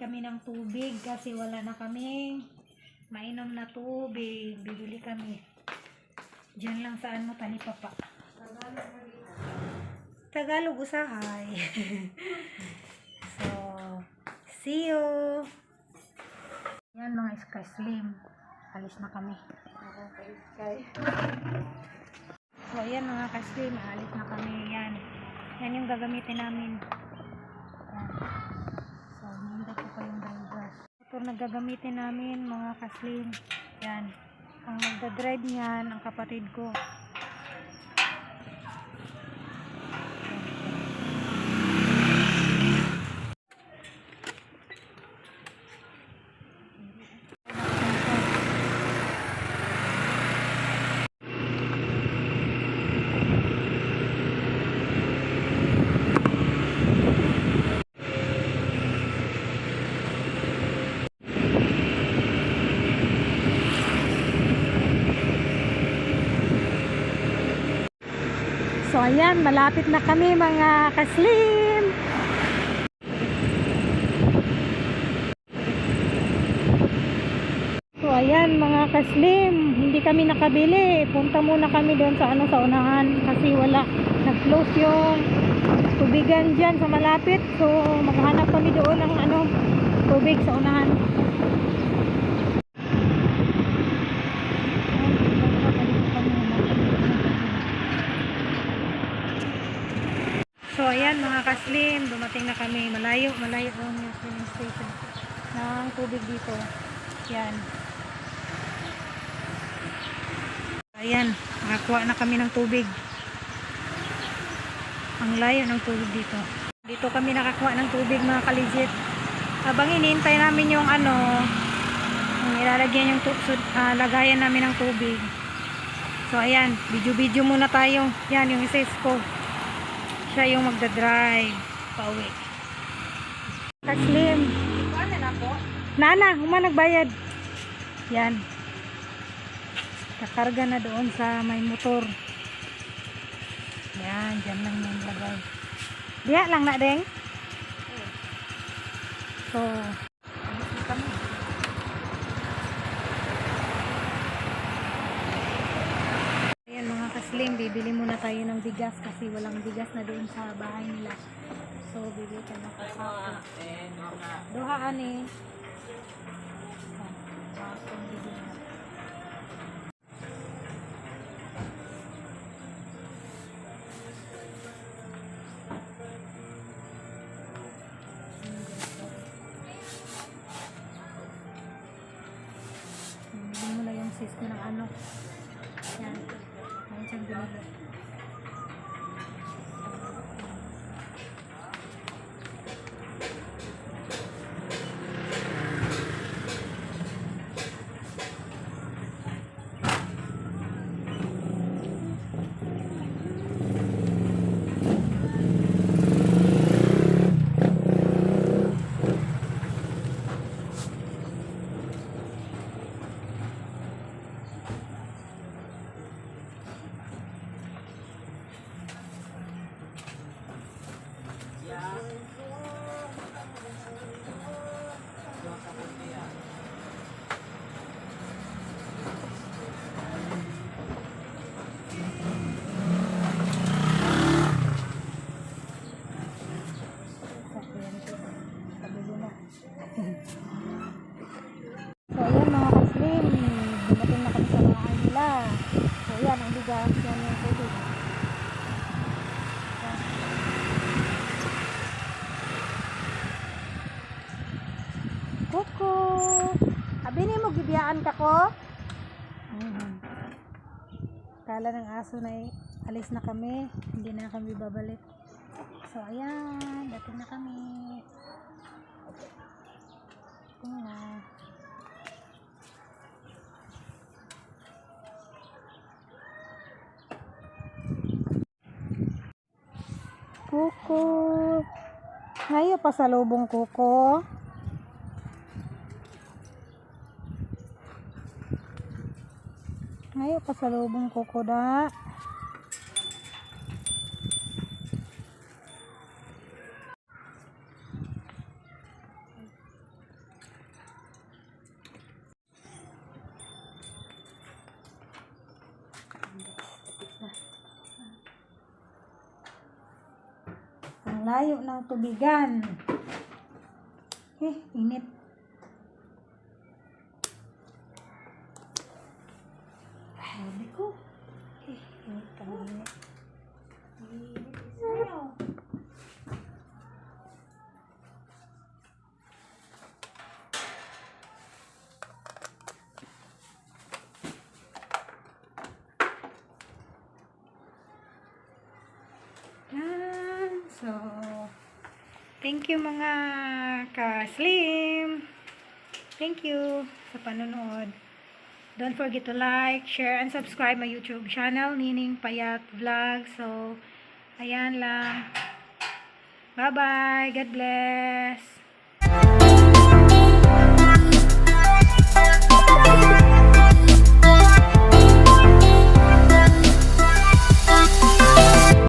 kami ng tubig kasi wala na kaming mainom na tubig. Bibili kami. Diyan lang sa ano, Talipapa. Tagalog usahay. So, see you. Yan mga Sky Slim. Alis na kami. So, ayan mga Slim. Alis na kami. Yan. Yan yung gagamitin namin. Yan. So, hindi ko pa yung driver. Ito na gagamitin namin mga Slim. Yan. Ang magdadrive niyan, ang kapatid ko. So ayan, malapit na kami mga Kaslim. So ayan mga Kaslim, hindi kami nakabili. Punta muna kami doon sa sa unahan kasi wala, nag-close yung tubigan dyan sa malapit. So maghanap kami doon ng tubig sa unahan. So ayan mga Kaslim, dumating na kami. Malayo ang filling station ng tubig dito. Yan. Ayan, nakakuha na kami ng tubig. Ang layo ng tubig dito. Dito kami nakakuha ng tubig mga kaligit. Habang hinihintay namin yung ilalagyan yung lagayan namin ng tubig. So ayan, video muna tayo. Yan yung sis ko. Siya yung magdadrive pauwi. Kaslim. Ano na po? Nana, nagbayad. Yan. Kakarga na doon sa may motor. Yan, dyan lang yung lagay. Diya lang na, Deng. So, kami. Ayan mga Kaslim, bibili muna tayo ng bigas kasi walang bigas na doon sa bahay nila. So, bibili tayo ng kasako. Duha ani. Bibili mo na yung sis ko ng ano. Yan. Ayan siyang binili. So ayan mga Kaslim, dumating na kami sa bahay nila. So ayan ang bigas, yan yung tubig. Kuko, abini mo gibiyaan ka ko? Kala ng aso na alis na kami, hindi na kami babalik. So ayan, dating na kami. Kuko. Ngayon pa sa lubong kuko. Ngayon pa sa lubong kuko da. layo ng tubigan. Init. Sabi ko. Init ka na init. Init sa'yo. So, thank you mga ka-slim. Thank you sa panonood. Don't forget to like, share, and subscribe my YouTube channel, Nining Payat Vlog. So, ayan lang. Bye-bye. God bless.